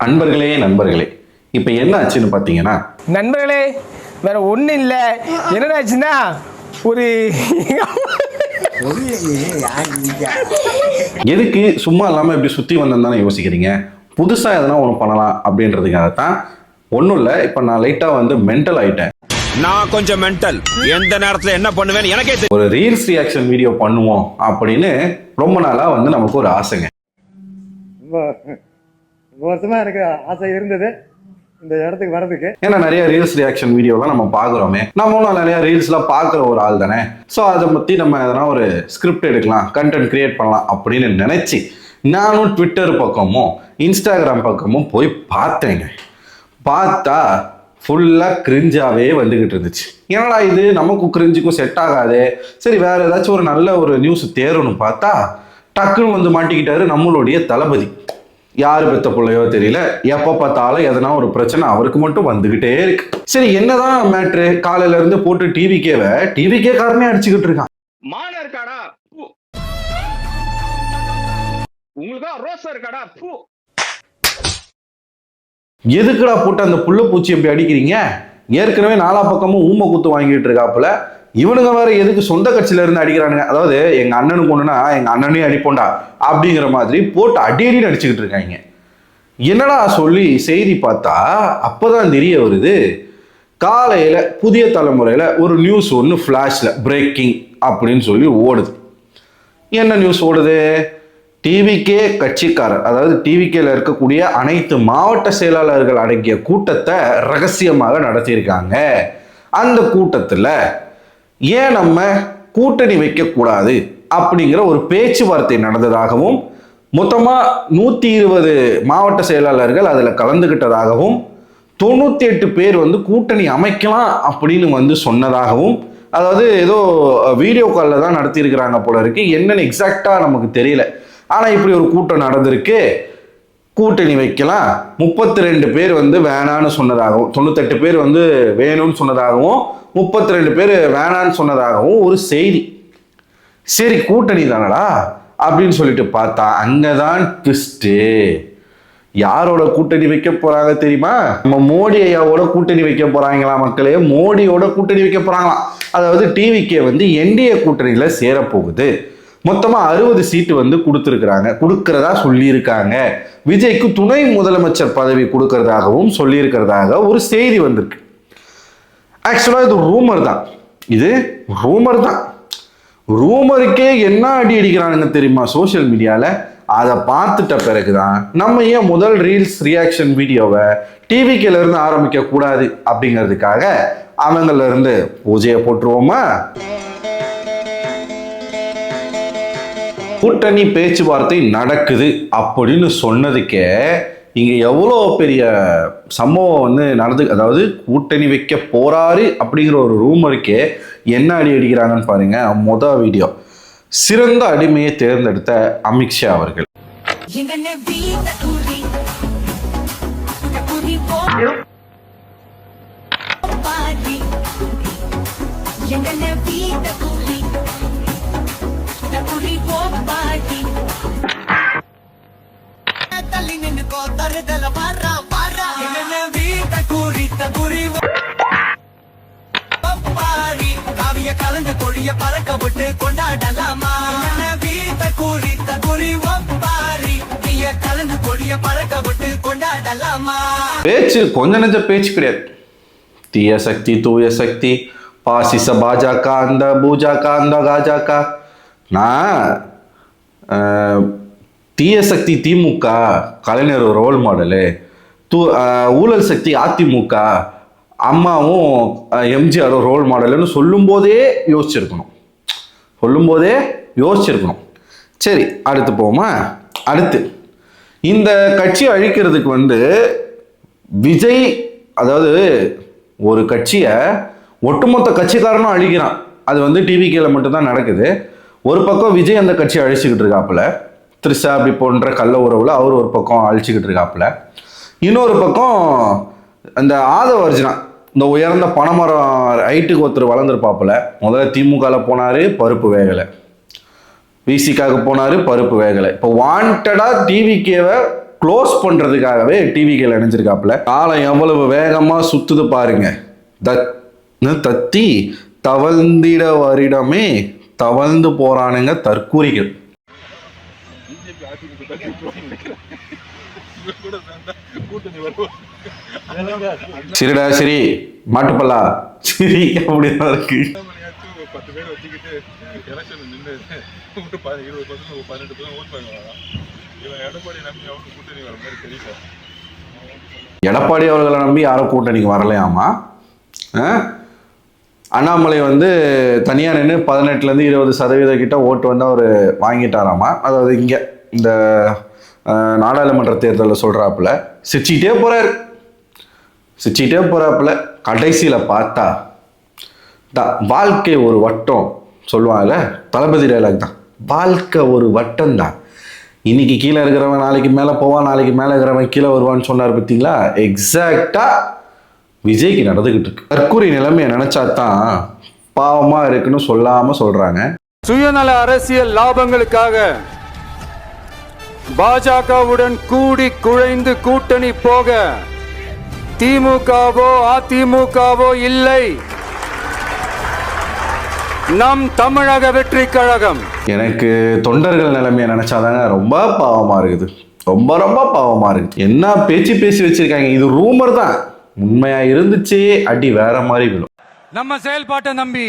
அன்பர்களே நண்பர்களே, இப்போ என்ன ஆச்சுன்னு பார்த்தீங்கன்னா, நண்பர்களே வேற ஒன்றும் இல்லை. என்னடாச்சுன்னா ஒரு எதுக்கு சும்மா இல்லாமல் இப்படி சுற்றி வந்தேன்னு தானே யோசிக்கிறீங்க. புதுசாக எதனா ஒன்று பண்ணலாம் அப்படின்றதுக்காக தான். ஒன்றும் இல்லை, இப்போ நான் லைட்டாக வந்து மென்டல் ஆயிட்டேன். நான் கொஞ்சம் மென்டல். எந்த நேரத்தில் என்ன பண்ணுவேன்னு எனக்கே தெரியும். ஒரு ரீல்ஸ் ரியாக்ஷன் வீடியோ பண்ணுவோம் அப்படின்னு ரொம்ப நாளாக வந்து நமக்கு ஒரு ஆசைங்க. வருஷமா எனக்கு ஆசை இருந்தது இந்த இடத்துக்கு வர்றதுக்கு. ஏன்னா நிறைய ரீல்ஸ் ரியாக்ஷன் வீடியோலாம் நம்ம பார்க்குறோமே, நம்மளும் நிறைய ரீல்ஸ்லாம் பார்க்குற ஒரு ஆள் தானே. ஸோ அதை பற்றி நம்ம எதனா ஒரு ஸ்கிரிப்ட் எடுக்கலாம், கண்டென்ட் கிரியேட் பண்ணலாம் அப்படின்னு நினச்சி நானும் ட்விட்டர் பக்கமும் இன்ஸ்டாகிராம் பக்கமும் போய் பார்த்தேங்க. பார்த்தா ஃபுல்லாக கிரிஞ்சாவே வந்துக்கிட்டு இருந்துச்சு. ஏன்னா இது நமக்கு கிரிஞ்சுக்கும் செட் ஆகாது. சரி, வேற ஏதாச்சும் ஒரு நல்ல ஒரு நியூஸ் தேரணும் பார்த்தா டக்குன்னு வந்து மாட்டிக்கிட்டாரு நம்மளுடைய தளபதி. யாரு பெத்த பிள்ளையோ தெரியல, எப்போ பார்த்தாலும் எதனா ஒரு பிரச்சனை அவருக்கு மட்டும் வந்துகிட்டே இருக்கு. சரி, என்னதான் மேட்ரு? காலையில இருந்து போட்டு டிவிக்கே காரனே அடிச்சுக்கிட்டு இருக்கான். மான இருக்காடா, உங்களுக்கு ரோசா இருக்காடா, எதுக்குடா போட்டு அந்த புள்ள பூச்சி எப்படி அடிக்கிறீங்க? ஏற்கனவே நாலா பக்கமும் ஊமை குத்து வாங்கிட்டு இருக்காப்புல. இவனுங்க வேற எதுக்கு சொந்த கட்சியில இருந்து அடிக்கிறானுங்க? அதாவது எங்க அண்ணனுக்கு ஒண்ணுனா எங்க அண்ணனையும் அடிப்போண்டா அப்படிங்கிற மாதிரி போட்டு அடியடின்னு அடிச்சுக்கிட்டு இருக்காங்க. என்னடா சொல்லி செய்தி பார்த்தா அப்பதான் தெரிய வருது, காலையில புதிய தலைமுறையில ஒரு நியூஸ் ஒன்று ஃபிளாஷ்ல பிரேக்கிங் அப்படின்னு சொல்லி ஓடுது. என்ன நியூஸ் ஓடுது? டிவிகே கட்சிக்காரர், அதாவது டிவிகேல இருக்கக்கூடிய அனைத்து மாவட்ட செயலாளர்கள் அடங்கிய கூட்டத்தை ரகசியமாக நடத்தியிருக்காங்க. அந்த கூட்டத்தில் ஏன் நம்ம கூட்டணி வைக்கக்கூடாது அப்படிங்கிற ஒரு பேச்சுவார்த்தை நடந்ததாகவும், மொத்தமாக 120 மாவட்ட செயலாளர்கள் அதில் கலந்துக்கிட்டதாகவும், 98 பேர் வந்து கூட்டணி அமைக்கலாம் அப்படின்னு வந்து சொன்னதாகவும், அதாவது ஏதோ வீடியோ காலில் தான் நடத்தியிருக்கிறாங்க போல இருக்கு. என்னன்னு எக்ஸாக்டாக நமக்கு தெரியல. ஆனால் இப்படி ஒரு கூட்டம் நடந்திருக்கு, கூட்டணி வைக்கலாம். 32 பேர் வந்து வேணான்னு சொன்னதாகவும், 98 பேர் வந்து வேணும்னு சொன்னதாகவும், 32 பேர் வேணான்னு சொன்னதாகவும் ஒரு செய்தி. சரி, கூட்டணி தானடா அப்படின்னு சொல்லிட்டு பார்த்தா அங்கதான் ட்விஸ்ட்டு. யாரோட கூட்டணி வைக்க போறாங்க தெரியுமா? நம்ம மோடி ஐயாவோட கூட்டணி வைக்க போறாங்களா மக்களே. மோடியோட கூட்டணி வைக்க போறாங்களாம். அதாவது டிவிகே வந்து என்டிஏ கூட்டணியில சேரப்போகுது. மொத்தமா 60 சீட்டு வந்து கொடுக்கறதா சொல்லியிருக்காங்க. விஜய்க்கு துணை முதலமைச்சர் பதவி கொடுக்கறதாகவும் சொல்லியிருக்கிறதாக ஒரு செய்தி வந்திருக்கு. ஆக்சுவலா இது ரூமர் தான். ரூமருக்கே என்ன அடி அடிக்கிறானுங்க தெரியுமா சோசியல் மீடியால. அதை பார்த்துட்ட பிறகுதான் நம்ம ஏன் முதல் ரீல்ஸ் ரியாக்ஷன் வீடியோவை டிவிகேல இருந்து ஆரம்பிக்க கூடாது அப்படிங்கிறதுக்காக அவங்கள இருந்து பூஜையை போட்டுருவோமா. கூட்டணி பேச்சுவார்த்தை நடக்குது அப்படின்னு சொன்னதுக்கே இங்க எவ்வளோ பெரிய சம்பவம் வந்து நடந்து, அதாவது கூட்டணி வைக்க போறாரு அப்படிங்கிற ஒரு ரூமருக்கே என்ன அடி அடிக்கிறாங்கன்னு பாருங்க. முதல் வீடியோ, சிறந்த அடிமையை தேர்ந்தெடுத்த அமித்ஷா அவர்கள். பேச்சு கொஞ்ச நெஞ்ச பேச்சு கிடையாது. தீய சக்தி, தூய சக்தி, பாசிச பாஜக, அந்த பூஜாக்கா, அந்த காஜாக்கா. நான் தீய சக்தி திமுக, கலைஞர் ரோல் மாடலு, ஊழல் சக்தி அதிமுக, அம்மாவும் எம்ஜிஆரும் ரோல் மாடல்னு சொல்லும்போதே யோசிச்சிருக்கணும். சரி, அடுத்து போமா. அடுத்து இந்த கட்சியை அழிக்கிறதுக்கு வந்து விஜய், அதாவது ஒரு கட்சியை ஒட்டுமொத்த கட்சிக்காரனும் அழிக்கிறான். அது வந்து டிவிகேல மட்டும்தான் நடக்குது. ஒரு பக்கம் விஜய் அந்த கட்சியை அழிச்சுக்கிட்டு இருக்காப்புல, த்ரிஷா அப்படி போன்ற கள்ள உறவுல அவர் ஒரு பக்கம் அழிச்சுக்கிட்டு இருக்காப்புல. இன்னொரு பக்கம் அந்த ஆதவ அர்ஜுனா, இந்த உயர்ந்த பனைமரம் ஹைட்டுக்கு ஒருத்தர் வளர்ந்துருப்பாப்புல. முதல்ல திமுகல போனாரு, பருப்பு வேகலை. விசிகாவுக்கு போனாரு, பருப்பு வேகலை. இப்போ வாண்டடா டிவிகேவை க்ளோஸ் பண்றதுக்காகவே டிவிகள் இணைஞ்சிருக்காப்புல. காலம் எவ்வளவு வேகமா சுத்துது பாருங்க. தத்தி தவழ்ந்திட வருடமே தவழ்ந்து போறானுங்க தற்கூரிகள். சரிடா சரி, மாட்டுப்பல்லா சரி, அப்படிதான் இருக்கு. எடப்பாடி அவர்களை நம்பி யாரும் கூட்டணிக்கு வரலையாமா. அண்ணாமலை வந்து தனியாக நின்று 18லேருந்து 20% கிட்ட ஓட்டு வந்து அவர் வாங்கிட்டாராமா. அதாவது இங்கே இந்த நாடாளுமன்ற தேர்தலில் சொல்கிறாப்புல சிரிச்சிக்கிட்டே போகிறாப்புல. கடைசியில் பார்த்தா வாழ்க்கை ஒரு வட்டம் சொல்லுவாங்கல்ல, தளபதி டைலாக் தான். வாழ்க்கை ஒரு வட்டம் தான். இன்னைக்கு கீழே இருக்கிறவன் நாளைக்கு மேலே போவான், நாளைக்கு மேலே இருக்கிறவன் கீழே வருவான்னு சொன்னார் பார்த்தீங்களா. எக்ஸாக்டா விஜய்க்கு நடந்துகிட்டு இருக்கு. தற்கூரி நிலைமையை நினைச்சா தான் பாவமா இருக்குன்னு சொல்லாம சொல்றாங்க. சுயநல அரசியல் லாபங்களுக்காக பாஜகவுடன் கூடி குழைந்து கூட்டணி போக திமுகவோ அதிமுகவோ இல்லை, நம் தமிழக வெற்றி கழகம். எனக்கு தொண்டர்கள் நிலைமையை நினைச்சாதாங்க ரொம்ப பாவமா இருக்குது. ரொம்ப ரொம்ப பாவமா இருக்கு. என்ன பேசி வச்சிருக்காங்க. இது ரூமர் தான், உண்மையா இருந்துச்சு அடி வேற மாதிரி விழும். நம்ம செயல்பாட்டை நம்பி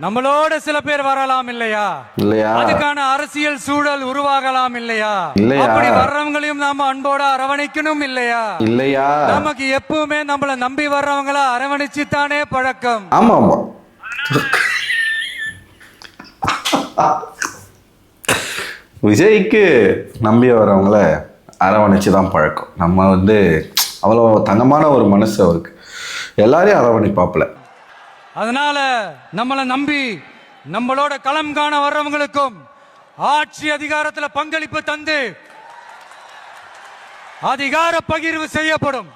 நம்மளோட சில பேர் வரலாம் இல்லையா, அதுக்கான அரசியல் சூழல் உருவாகலாம் இல்லையா, அப்படி வர்றவங்களையும் நாம அன்போட அரவணைக்கணும் இல்லையா, நமக்கு எப்பவுமே நம்மள நம்பி வர்றவங்கள அரவணைச்சு தானே பழக்கம். ஆமா ஆமா, விஜய்க்கு நம்பி வரவங்கள அரவணைச்சு தான் பழக்கம். நம்ம வந்து அவ்வளோ தங்கமான ஒரு மனசு அவருக்கு, எல்லாரையும் அரவணைப்பாப்புல. அதனால நம்மளை நம்பி நம்மளோட களம் காண வர்றவங்களுக்கும் ஆட்சி அதிகாரத்துல பங்களிப்பு தந்து அதிகார பகிர்வு செய்யப்படும்.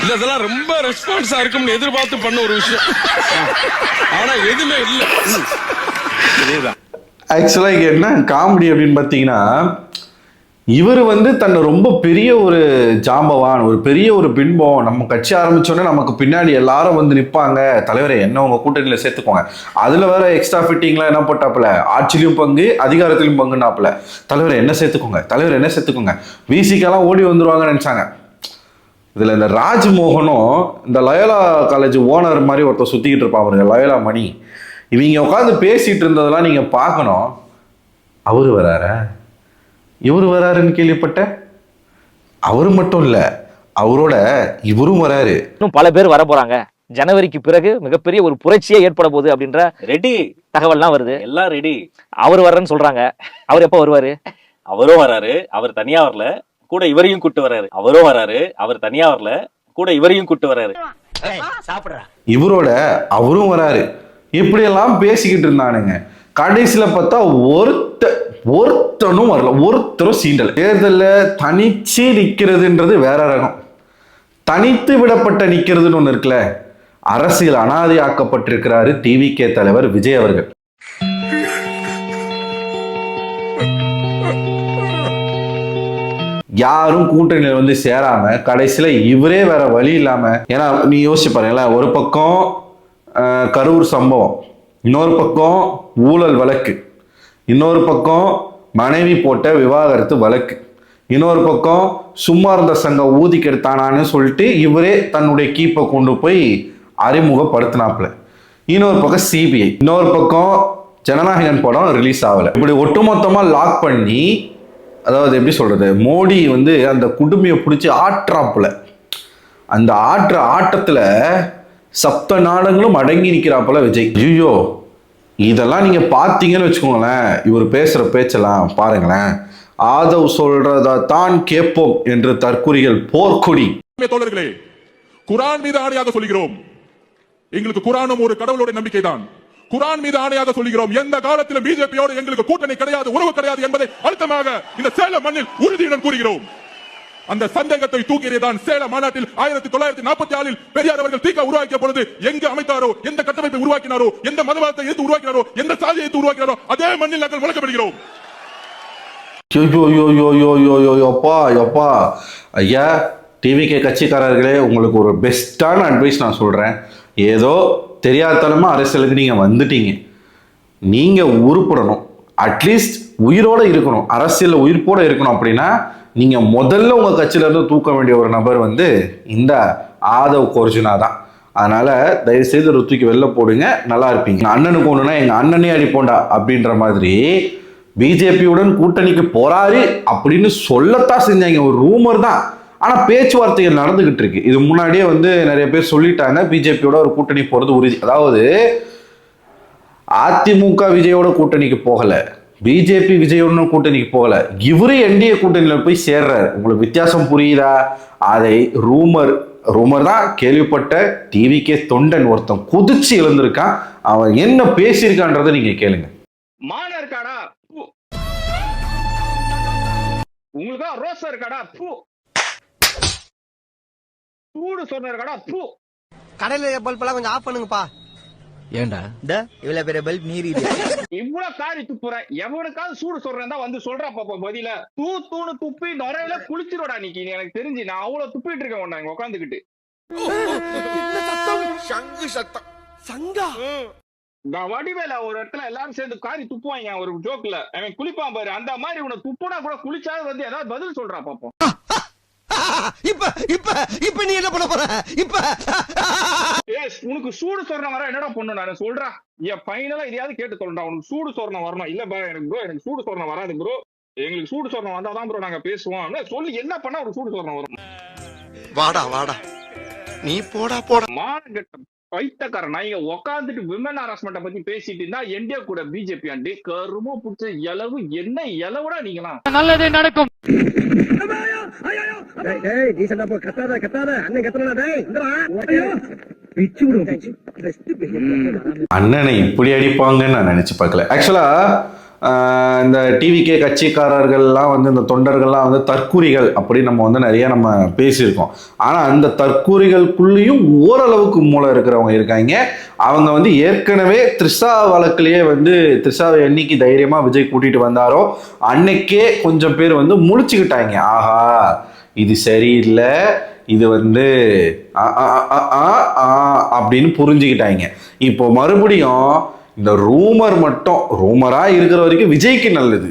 இதெல்லாம் ரொம்ப ரெஸ்பான்ஸா இருக்கும்னு எதிர்பார்த்து பண்ண ஒரு விஷயம், ஆனா எதுவுமே இல்லை. ஆக்சுவலா இங்க என்ன காமெடி அப்படின்னு பார்த்தீங்கன்னா, இவர் வந்து தன்னை ரொம்ப பெரிய ஒரு ஜாம்பவான், ஒரு பெரிய ஒரு பின்பம், நம்ம கட்சி ஆரம்பிச்சோன்னே நமக்கு பின்னாடி எல்லாரும் வந்து நிற்பாங்க, தலைவரை என்ன உங்க கூட்டணியில சேர்த்துக்கோங்க. அதுல வேற எக்ஸ்ட்ரா ஃபிட்டிங்லாம் என்ன போட்டாப்புல, ஆட்சியிலும் பங்கு அதிகாரத்திலும் பங்குனாப்புல. தலைவரை என்ன சேர்த்துக்கோங்க, தலைவர் என்ன சேர்த்துக்கோங்க, விசிக்கெல்லாம் ஓடி வந்துருவாங்கன்னு நினைச்சாங்க. இதுல இந்த ராஜ்மோகனும் இந்த லயோலா காலேஜ் ஓனர் மாதிரி ஒருத்தர் சுத்திக்கிட்டு இருப்பாங்க, லயோலா மணி. இவங்க உட்காந்து பேசிட்டு இருந்ததெல்லாம் நீங்க பார்க்கணும். அவரு வரார, இவரு வராருன்னு கேள்விப்பட்ட. அவரு மட்டும் இல்ல, அவரோட இவரும் வராரு. இன்னும் பல பேர் வர போறாங்க. ஜனவரிக்கு பிறகு மிகப்பெரிய ஒரு புரட்சியே ஏற்பட போகுது அப்படின்ற ரெடி தகவல்லாம் வருது. எல்லாம் ரெடி. அவர் வர்றேன்னு சொல்றாங்க. அவர் எப்ப வருவாரு? அவரும் வராரு. அவர் தனியா வரல, கூட இவரையும் கூட்டு வராரு. அவரும் வராரு. அவர் தனியா வரல, கூட இவரையும் கூட்டு வராரு. இவரோட அவரும் வராரு. இப்படியெல்லாம் பேசிக்கிட்டு இருந்தானுங்க. கடைசியில பார்த்தா ஒருத்தனும் வரல, ஒருத்தரும் சீண்டல். தேர்தலில் தனிச்சு நிக்கிறதுன்றது வேற ரகம். தனித்து விடப்பட்ட நிக்கிறதுன்னு ஒண்ணு இருக்குல்ல, அரசியல் அனாதையாக்கப்பட்டிருக்கிறாரு டிவிகே தலைவர் விஜய் அவர்கள். யாரும் கூட்டணியில வந்து சேராம கடைசியில இவரே வேற வழி இல்லாம, ஏன்னா நீ யோசிச்சு பாருங்கள, ஒரு பக்கம் கரூர் சம்பவம், இன்னொரு பக்கம் ஊழல் வழக்கு, இன்னொரு பக்கம் மனைவி போட்ட விவாகரத்து வழக்கு, இன்னொரு பக்கம் சும்மா இருந்த சங்கம் ஊதி கெடுத்தானான்னு சொல்லிட்டு இவரே தன்னுடைய கீப்பை கொண்டு போய் அறிமுகப்படுத்தினாப்புல, இன்னொரு பக்கம் சிபிஐ, இன்னொரு பக்கம் ஜனநாயகன் படம் ரிலீஸ் ஆகல. இப்படி ஒட்டுமொத்தமா லாக் பண்ணி, அதாவது எப்படி சொல்றது, மோடி வந்து அந்த குடுமையை பிடிச்சி ஆட்டுறாப்புல. அந்த ஆட்டத்துல சப்த நாடுகளும் அடங்கி நிற்கிறாப்புல விஜய். ஐயோ, இதெல்லாம் நீங்க பார்த்தீங்கன்னு வச்சுக்கோங்களேன், இவர் பேசுற பேச்செல்லாம் பாருங்களேன். ஆதவ் சொல்றதா தான் கேட்போம் என்று தற்குறிகள் போர்க்கொடி. தோழர்களே, குரான் மீது ஆணையாக சொல்கிறோம், எங்களுக்கு குரானும் ஒரு கடவுளுடைய நம்பிக்கை தான். குரான் மீது ஆணையாக சொல்கிறோம், எந்த காலத்திலும் பிஜேபியோடு எங்களுக்கு கூட்டணி கிடையாது, உறவு கிடையாது என்பதை அழுத்தமாக இந்த சேலம் மண்ணில் உறுதியுடன் கூறுகிறோம். அந்த சந்தேகத்தை தூக்கியதான் சேலம் மாநாட்டில் 1944 பெரியார் அவர்கள் தீக்கா உருவாக்கிய பொழுது எங்கு அமைத்தாரோ, எந்த கட்டமைப்பை உருவாக்கினாரோ, எந்த மதவாதத்தை எடுத்து உருவாக்கினாரோ, எந்த சாதியை உருவாக்கினாரோ, அதே மண்ணில் நாங்கள் முழக்கப்படுகிறோம். அப்பா அப்பா ஐயா, டிவிகே கட்சிக்காரர்களே, உங்களுக்கு ஒரு பெஸ்ட்டான அட்வைஸ் நான் சொல்கிறேன். ஏதோ தெரியாதனமா அரசியலுக்கு நீங்கள் வந்துட்டீங்க. நீங்கள் உருப்படணும், அட்லீஸ்ட் உயிரோடு இருக்கணும், அரசியலில் உயிர்ப்போடு இருக்கணும். அப்படின்னா நீங்கள் முதல்ல உங்கள் கட்சியிலேருந்து தூக்க வேண்டிய ஒரு நபர் வந்து இந்த ஆதவ் அர்ஜுனா தான். அதனால் தயவுசெய்து ஒரு தூக்கி வெளில போடுங்க, நல்லா இருப்பீங்க. அண்ணனுக்கு ஒன்றுனா எங்கள் அண்ணனே அடிப்போண்டா அப்படின்ற மாதிரி பிஜேபியுடன் கூட்டணிக்கு போறாரு அப்படின்னு சொல்லத்தான் செஞ்சாங்க. ஒரு ரூமர் தான், ஆனால் பேச்சுவார்த்தைகள் நடந்துகிட்டு இருக்கு. இது முன்னாடியே வந்து நிறைய பேர் சொல்லிட்டாங்க பிஜேபியோட ஒரு கூட்டணி போகிறது உறுதி. அதாவது அதிமுக விஜயோட கூட்டணிக்கு போகலை, பிஜேபி விஜயோட கூட்டணிக்கு போகலை, இவரு என்டிஏ கூட்டணியில் போய் சேர்றாரு. உங்களுக்கு வித்தியாசம் புரியுதா? அதை ரூமர் தான். கேள்விப்பட்ட டிவிகே தொண்டன் ஒருத்தன் குதிச்சு எழுந்திருக்கான். அவன் என்ன பேசியிருக்கான்றதை நீங்க கேளுங்க. மான இருக்காடா, உங்களுக்கு ரோசா இருக்காடா, சூடு சொன்ன இருக்காடா. கடையில பல்ப் எல்லாம் கொஞ்சம் ஆஃப் பண்ணுங்கப்பா. ஏண்டா இவ்வளவு பெரிய பல்ப் நீரி இவ்வளவு காரி துப்புறேன், எவனுக்காவது சூடு சொல்றேன் தான் வந்து சொல்றா பாப்பா பதில. தூணு துப்பி நுரையில குளிச்சிரோடா நீக்கி. எனக்கு தெரிஞ்சு நான் அவ்வளவு துப்பிட்டு இருக்கேன் உன்னை இங்க உட்காந்துக்கிட்டு. சங்கு சத்தம் சங்கா. நான் வடிவேல ஒரு இடத்துல எல்லாரும் சேர்ந்து காரி துப்புவாங்க ஒரு ஜோக்ல. அவன் குளிப்பான் பாரு, அந்த மாதிரி உன்னை துப்புனா கூட குளிச்சாவது வந்து ஏதாவது பதில் சொல்றா பாப்போம். இப்ப நீ என்ன பண்ண போற? இப்ப உனக்கு சூடு சொரணம் வர என்னடா பொண்ணு நான் சொல்றா. என் பையனெல்லாம் இதையாவது கேட்டு சொல்றா, உனக்கு சூடு சொரணம் வரணும். இல்ல ப்ரோ எனக்கு சூடு சொரணம் வராது ப்ரோ, எங்களுக்கு சூடு சொரணம் வந்தாதான் ப்ரோ நாங்க பேசுவோம். சொல்லி என்ன பண்ணா ஒரு சூடு சொரணம் வரும்? வாடா நீ போடா போடா. மானகட்ட பைத்தக்காரன் நான் இங்க உக்காந்துட்டு விமன் ஹராஸ்மெண்ட பத்தி பேசிட்டு இருந்தா என்டிஏ கூட பிஜேபி ஆண்டு கருமோ பிடிச்ச இலவு என்ன இலவுடா நீங்களாம். நல்லதே நடக்கும். அண்ணனை இப்படி அடிப்பாங்கன்னு நான் நினைச்சு பார்க்கல. ஆக்சுவலா இந்த டிவிகே கட்சிக்காரர்கள்லாம் வந்து இந்த தொண்டர்கள்லாம் வந்து தற்கூரிகள் அப்படி நம்ம நிறைய நம்ம பேசியிருக்கோம். ஆனால் அந்த தற்கூரிகளுக்குள்ளேயும் ஓரளவுக்கு மூளை இருக்கிறவங்க இருக்காங்க. அவங்க வந்து ஏற்கனவே த்ரிஷா வழக்கிலேயே வந்து த்ரிஷாவை என்னைக்கு தைரியமாக விஜய் கூட்டிகிட்டு வந்தாரோ அன்னைக்கே கொஞ்சம் பேர் வந்து முழிச்சுக்கிட்டாங்க. ஆஹா இது சரியில்லை, இது வந்து அப்படின்னு புரிஞ்சுக்கிட்டாங்க. இப்போ மறுபடியும் இந்த ரூமர் மட்டும் ரூமராக இருக்கிற வரைக்கும் விஜய்க்கு நல்லது.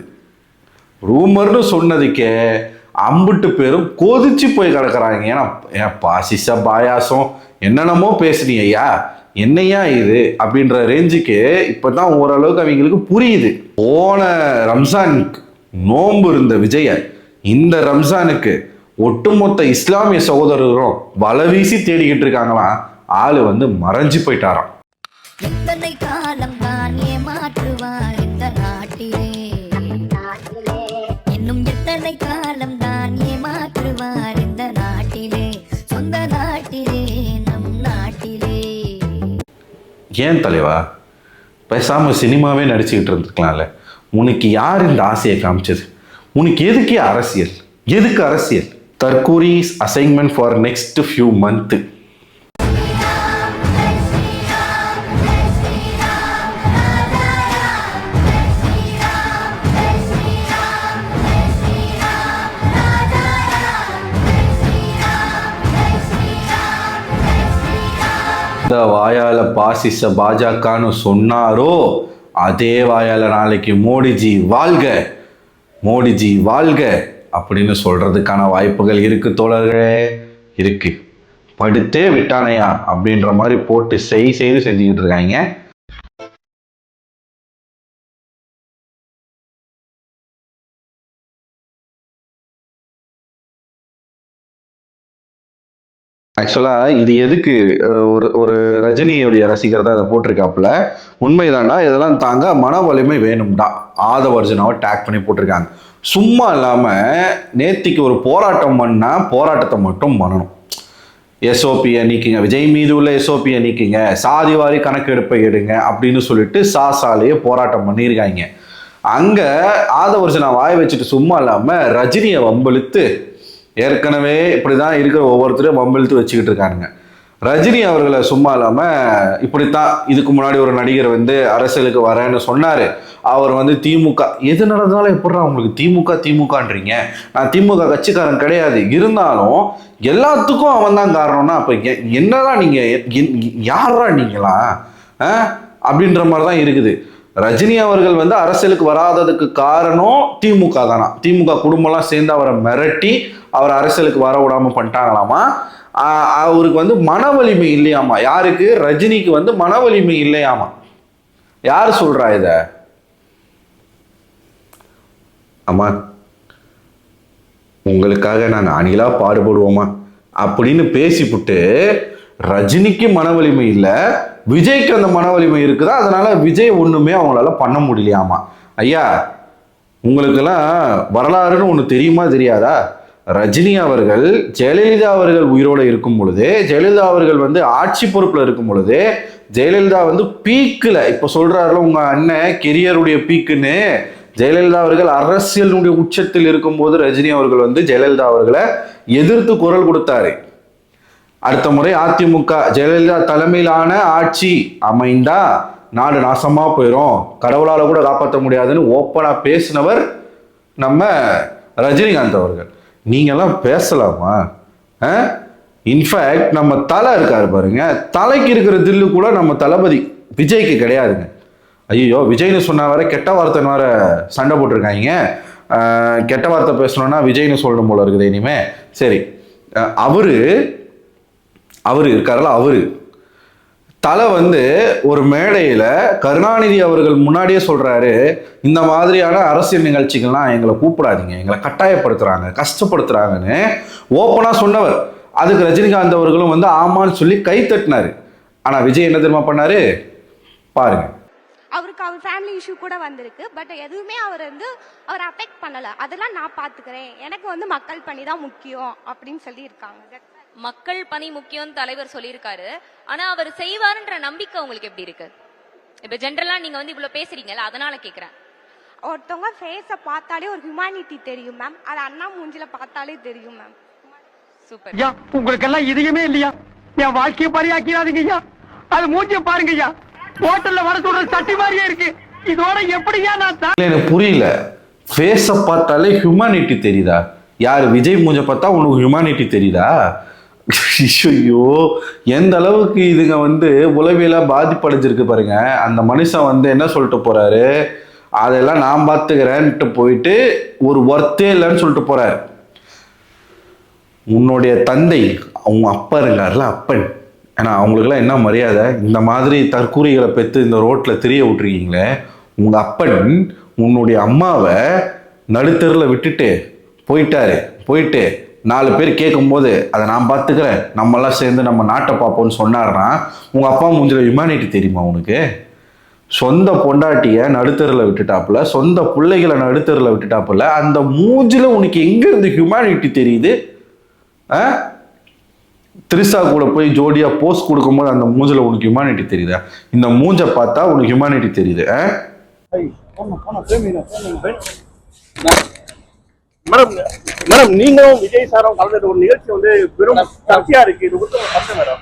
ரூமர்னு சொன்னதுக்கே அம்புட்டு பேரும் கொதிச்சு போய் கிடக்குறாங்க. ஏன்னா பாசிச பாயாசம் என்னென்னமோ பேசுனீங்க ஐயா, என்னையா இது அப்படின்ற ரேஞ்சுக்கு இப்போதான் ஓரளவுக்கு அவங்களுக்கு புரியுது. போன ரம்ஜானுக்கு நோன்பு இருந்த விஜய இந்த ரம்ஜானுக்கு ஒட்டுமொத்த இஸ்லாமிய சகோதரரும் வலை வீசி தேடிக்கிட்டு இருக்காங்களாம். ஆளு வந்து மறைஞ்சு போயிட்டாராம். எத்தனை காலம் தான் ஏமாற்றுவார் இந்த நாட்டிலே, இன்னும் எத்தனை காலம் தான் ஏமாற்றுவார் இந்த நாட்டிலே, சொந்த நாட்டிலே நம் நாட்டிலே. ஏன் தலைவா பேசாம சினிமாவே நடிச்சுக்கிட்டு இருந்துக்கலாம்ல? உனக்கு யார் இந்த ஆசையை காமிச்சது? உனக்கு எதுக்கு அரசியல்? எதுக்கு அரசியல்? தற்கூரிஸ் assignment for next few month. வாயால பாசிச பாஜகன்னு சொன்னாரோ அதே வாயால நாளைக்கு மோடிஜி வாழ்க மோடிஜி வாழ்க அப்படின்னு சொல்றதுக்கான வாய்ப்புகள் இருக்கு தோழர்களே, இருக்கு. படுத்தே விட்டானையா அப்படின்ற மாதிரி போட்டு செய்து செஞ்சுக்கிட்டு இருக்காங்க. ஆக்சுவலாக இது எதுக்கு ஒரு ரஜினியுடைய ரசிகர் தான் அதை போட்டிருக்காப்புல. உண்மைதான்டா, இதெல்லாம் தாங்க மன வலிமை வேணும்டா. ஆதவ் அர்ஜுனாவை டேக் பண்ணி போட்டிருக்காங்க. சும்மா இல்லாமல் நேத்திக்கு ஒரு போராட்டம் பண்ணால் போராட்டத்தை மட்டும் பண்ணணும். எஸ்ஓபியை நீக்குங்க, விஜய் மீது உள்ள எஸ்ஓபியை நீக்குங்க, சாதிவாரி கணக்கெடுப்பை எடுங்க அப்படின்னு சொல்லிட்டு சாலையே போராட்டம் பண்ணியிருக்காங்க. அங்கே ஆதவ் அர்ஜுனா வாய் வச்சுட்டு சும்மா இல்லாமல் ரஜினியை வம்பிழுத்து ஏற்கனவே இப்படி தான் இருக்கிற ஒவ்வொருத்தரையும் வம்பிழுத்து வச்சுக்கிட்டு இருக்கானுங்க. ரஜினி அவர்களை சும்மா இல்லாம இப்படித்தான் இதுக்கு முன்னாடி ஒரு நடிகர் வந்து அரசியலுக்கு வரேன்னு சொன்னாரு. அவர் வந்து திமுக எது நடந்தாலும் எப்படிறா உங்களுக்கு திமுகன்றீங்க? நான் திமுக கட்சிக்காரன் கிடையாது. இருந்தாலும் எல்லாத்துக்கும் அவன் தான் காரணம்னா அப்ப என்னதான் நீங்க யாரா நீங்களா அப்படின்ற மாதிரி தான் இருக்குது. ரஜினி அவர்கள் வந்து அரசியலுக்கு வராததுக்கு காரணம் திமுக தானா? திமுக குடும்பம்லாம் சேர்ந்து அவரை மிரட்டி அவர் அரசியலுக்கு வர விடாம பண்ணிட்டாங்களாமா. அவருக்கு வந்து மன வலிமை இல்லையாமா. யாருக்கு? ரஜினிக்கு வந்து மன வலிமை இல்லையாமா. யார் சொல்றா இத? அம்மா உங்களுக்காக நாங்கள் அணிலா பாடுபடுவோமா அப்படின்னு பேசிவிட்டு ரஜினிக்கு மன வலிமை இல்லை, விஜய்க்கு அந்த மன வலிமை இருக்குதா, அதனால விஜய் ஒண்ணுமே அவங்களால பண்ண முடியலையாமா. ஐயா உங்களுக்கெல்லாம் வரலாறுன்னு ஒன்று தெரியுமா தெரியாதா? ரஜினி அவர்கள் ஜெயலலிதா அவர்கள் உயிரோடு இருக்கும் பொழுது, ஜெயலலிதா அவர்கள் வந்து ஆட்சி பொறுப்பில் இருக்கும் பொழுது, ஜெயலலிதா வந்து பீக்கில் இப்போ சொல்றாருல உங்க அண்ணன் கெரியருடைய பீக்குன்னு, ஜெயலலிதா அவர்கள் அரசியலுடைய உச்சத்தில் இருக்கும்போது ரஜினி அவர்கள் வந்து ஜெயலலிதா அவர்களை எதிர்த்து குரல் கொடுத்தாரு. அடுத்த முறை அதிமுக ஜெயலலிதா தலைமையிலான ஆட்சி அமைந்தா நாடு நாசமா போயிடும், கடவுளால கூட காப்பாற்ற முடியாதுன்னு ஓப்பனா பேசினவர் நம்ம ரஜினிகாந்த் அவர்கள். நீங்கெல்லாம் பேசலாமா? இன்ஃபேக்ட் நம்ம தலை இருக்காரு பாருங்க, தலைக்கு இருக்கிற தில்லு கூட நம்ம தளபதி விஜய்க்கு கிடையாதுங்க. ஐயோ விஜய்னு சொன்னா வேற கெட்ட வார்த்தை வேற சண்டை போட்டிருக்காங்க. கெட்ட வார்த்தை பேசணும்னா விஜய்னு சொல்லணும் போல இருக்குது இனிமே. சரி, அவரு இருக்காருல்ல, அவரு தலை வந்து ஒரு மேடையில் கருணாநிதி அவர்கள் முன்னாடியே சொல்றாரு, இந்த மாதிரியான அரசியல் நிகழ்ச்சிகள்லாம் எங்களை கூப்பிடாதீங்க, எங்களை கட்டாயப்படுத்துறாங்க, கஷ்டப்படுத்துறாங்கன்னு ஓப்பனா சொன்னவர். அதுக்கு ரஜினிகாந்த் அவர்களும் வந்து ஆமான்னு சொல்லி கை தட்டினாரு. ஆனா விஜய் என்ன தெரியுமா பண்ணாரு பாருங்க. அவருக்கு அவர் ஃபேமிலி இஷ்யூ கூட வந்திருக்கு, பட் எதுவுமே அவர் அஃபெக்ட் பண்ணல. அதெல்லாம் நான் பாத்துக்கிறேன், எனக்கு வந்து மக்கள் பணி தான் முக்கியம் அப்படின்னு சொல்லி இருக்காங்க. மக்கள் பணி முக்கியம் தலைவர் சொல்லியிருக்காரு, ஆனா அவர் செய்வாருன்ற நம்பிக்கை உங்களுக்கு எப்படி இருக்கு? இப்ப ஜென்ரலா நீங்க வந்து இவ்வளவு பேசுறீங்கல்ல, அதனால கேக்குறேன். ஒருத்தவங்க ஃபேஸ பார்த்தாலே ஒரு ஹியூமனிட்டி தெரியும் மேம், அது அண்ணா மூஞ்சில பார்த்தாலே தெரியும் மேம். சூப்பர். ஐயா உங்களுக்கு எல்லாம் இதுவுமே இல்லையா? என் வாழ்க்கையை பரியாக்கிறாதீங்க ஐயா. அது மூஞ்சிய பாருங்க ஐயா, ஹோட்டல்ல வர சொல்ற சட்டி மாதிரியே இருக்கு. இதோட எப்படியா நான் எனக்கு புரியல. ஃபேஸ பார்த்தாலே ஹியூமனிட்டி தெரியுதா? யார் விஜய் மூஞ்ச பார்த்தா உனக்கு ஹியூமனிட்டி தெரியுதா? ஐயோ எந்த அளவுக்கு இதுங்க வந்து உளவியலாக பாதிப்படைஞ்சிருக்கு பாருங்க. அந்த மனுஷன் வந்து என்ன சொல்லிட்டு போறாரு, அதெல்லாம் நான் பார்த்துக்கிறேன்ட்டு போயிட்டு ஒரு ஒர்த்தே இல்லைன்னு சொல்லிட்டு போறாரு. உன்னுடைய தந்தை அவங்க அப்பா இருக்காருல, அப்பன், ஏன்னா அவங்களுக்குலாம் என்ன மரியாதை? இந்த மாதிரி தற்கூரிகளை பெற்று இந்த ரோட்டில் தெரிய விட்டுருக்கீங்களே. உங்கள் அப்பன் உன்னுடைய அம்மாவை நடுத்தெருவில் விட்டுட்டு போயிட்டு 4 பேர் கேட்கும்போது அதை நான் பார்த்துக்கிறேன், நம்மெல்லாம் சேர்ந்து நம்ம நாட்டை பார்ப்போம்னு சொன்னார்னா உங்கள் அப்பா மூஞ்சில் ஹியூமனிட்டி தெரியுமா உனக்கு? சொந்த பொண்டாட்டியை நடுத்தரில் விட்டுட்டாப்புல, சொந்த பிள்ளைகளை நடுத்தரில் விட்டுட்டாப்புல, அந்த மூஞ்சில் உனக்கு எங்கேருந்து ஹியூமனிட்டி தெரியுது? திரிசா கூட போய் ஜோடியாக போஸ்ட் கொடுக்கும்போது அந்த மூஞ்சில் உனக்கு ஹியூமனிட்டி தெரியுதா? இந்த மூஞ்சை பார்த்தா உனக்கு ஹியூமனிட்டி தெரியுது? மேடம் நீங்களும் விஜய் சாரும் கலந்து ஒரு நிகழ்ச்சி வந்து வெறும் சர்ச்சையா இருக்கு. இது கொடுத்து கஷ்டம் மேடம்.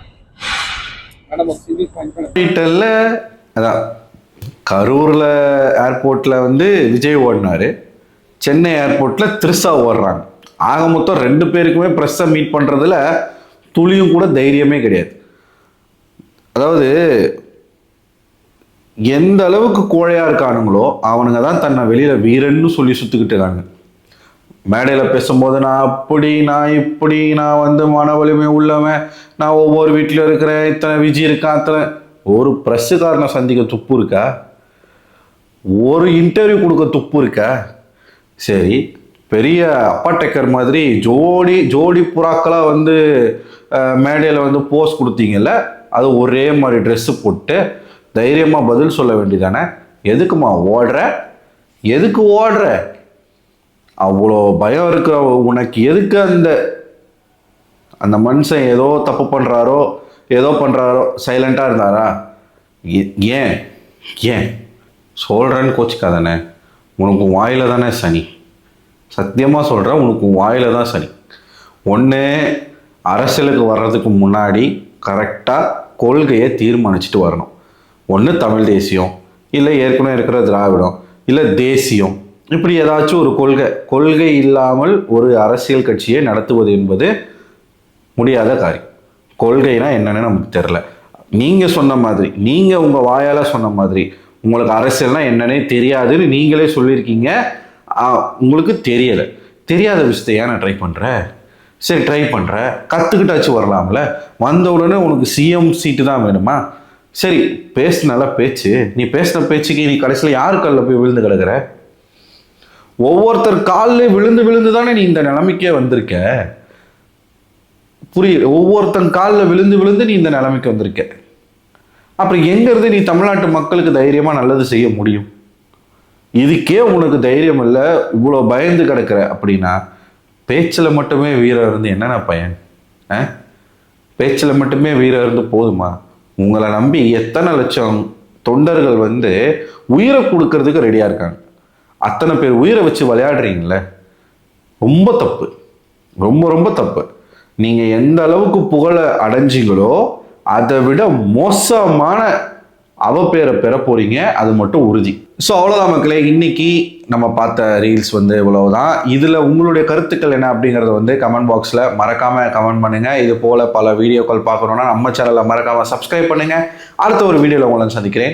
அதான் கரூர்ல ஏர்போர்ட்ல வந்து விஜய் ஓடினாரு, சென்னை ஏர்போர்ட்ல திரிசா ஓடுறாங்க. ஆக மொத்தம் 2 பேருக்குமே ப்ரெஸ்ஸை மீட் பண்றதுல துளியும் கூட தைரியமே கிடையாது. அதாவது எந்த அளவுக்கு கோழையா இருக்கானுங்களோ அவனுங்க தான் தன்னை வெளியில வீரன்னு சொல்லி சுத்திக்கிட்டு இருக்காங்க. மேடையில் பேசும்போது நான் அப்படி நான் இப்படி நான் வந்து மன வலிமை உள்ளவன், நான் ஒவ்வொரு வீட்டில் இருக்கிறேன், இத்தனை விஜய் இருக்கான், அத்தனை. ஒரு ப்ரெஸ்ஸுக்காரனை சந்திக்க துப்பு இருக்கா? ஒரு இன்டர்வியூ கொடுக்க துப்பு இருக்கா? சரி, பெரிய அப்பா டெக்கர் மாதிரி ஜோடி புறாக்களாக வந்து மேடையில் வந்து போஸ் கொடுத்தீங்கல்ல, அது ஒரே மாதிரி ட்ரெஸ்ஸு போட்டு தைரியமாக பதில் சொல்ல வேண்டியதானே? எதுக்குமா ஓடுற? அவ்வளோ பயம் இருக்கிற உனக்கு எதுக்கு அந்த மனுஷன் ஏதோ தப்பு பண்ணுறாரோ சைலண்டாக இருந்தாரா? ஏன் சொல்கிறேன்னு கோச்சிக்காதானே? உனக்கு வாயில தானே சனி. சத்தியமாக சொல்கிறேன், உனக்கு வாயில தான் சனி. ஒன்று அரசியலுக்கு வர்றதுக்கு முன்னாடி கரெக்டாக கொள்கையை தீர்மானிச்சுட்டு வரணும். ஒன்று தமிழ் தேசியம், இல்லை ஏற்கனவே இருக்கிற திராவிடம், இல்லை தேசியம், இப்படி ஏதாச்சும் ஒரு கொள்கை இல்லாமல் ஒரு அரசியல் கட்சியை நடத்துவது என்பது முடியாத காரியம். கொள்கைனா என்னன்னு நமக்கு தெரில. நீங்கள் சொன்ன மாதிரி, நீங்கள் உங்கள் வாயால் சொன்ன மாதிரி உங்களுக்கு அரசியல்னா என்னன்னே தெரியாதுன்னு நீங்களே சொல்லியிருக்கீங்க. உங்களுக்கு தெரியலை. தெரியாத விஷயத்தை ஏன் நான் ட்ரை பண்ணுறேன்? சரி, ட்ரை பண்ணுறேன், கற்றுக்கிட்டாச்சும் வரலாம்ல. வந்த உடனே உனக்கு சிஎம் சீட்டு தான் வேணுமா? சரி, பேசுனால பேச்சு, நீ பேசின பேச்சுக்கு நீ கடைசியில் யார் காலில் போய் விழுந்து கிடக்குற? ஒவ்வொருத்தர் காலில் விழுந்து விழுந்து தானே நீ இந்த நிலைமைக்கே வந்திருக்க. புரியுது? ஒவ்வொருத்தன் காலில் விழுந்து விழுந்து நீ இந்த நிலைமைக்கு வந்திருக்க. அப்புறம் எங்கிறது நீ தமிழ்நாட்டு மக்களுக்கு தைரியமாக நல்லது செய்ய முடியும்? இதுக்கே உனக்கு தைரியம் இல்லை, இவ்வளோ பயந்து கிடக்கிற அப்படின்னா பேச்சில் மட்டுமே வீரம் இருந்து என்னென்ன பயன்? பேச்சில் மட்டுமே வீரம் இருந்து போதுமா? உங்களை நம்பி எத்தனை லட்சம் தொண்டர்கள் உயிரை கொடுக்கறதுக்கு ரெடியாக இருக்காங்க. அத்தனை பேர் உயிரை வச்சு விளையாடுறீங்களே, ரொம்ப தப்பு, ரொம்ப ரொம்ப தப்பு. நீங்கள் எந்த அளவுக்கு புகழை அடைஞ்சிங்களோ அதை விட மோசமான அவப்பேரை பெற போறீங்க, அது மட்டும் உறுதி. ஸோ அவ்வளோதான் மக்களே, இன்னைக்கு நம்ம பார்த்த ரீல்ஸ் இவ்வளவுதான். இதில் உங்களுடைய கருத்துக்கள் என்ன அப்படிங்கிறத கமெண்ட் பாக்ஸில் மறக்காமல் கமெண்ட் பண்ணுங்கள். இது போல் பல வீடியோக்கள் பார்க்கணுன்னா நம்ம சேனலை மறக்காமல் சப்ஸ்கிரைப் பண்ணுங்கள். அடுத்த ஒரு வீடியோவில் உங்களை சந்திக்கிறேன்.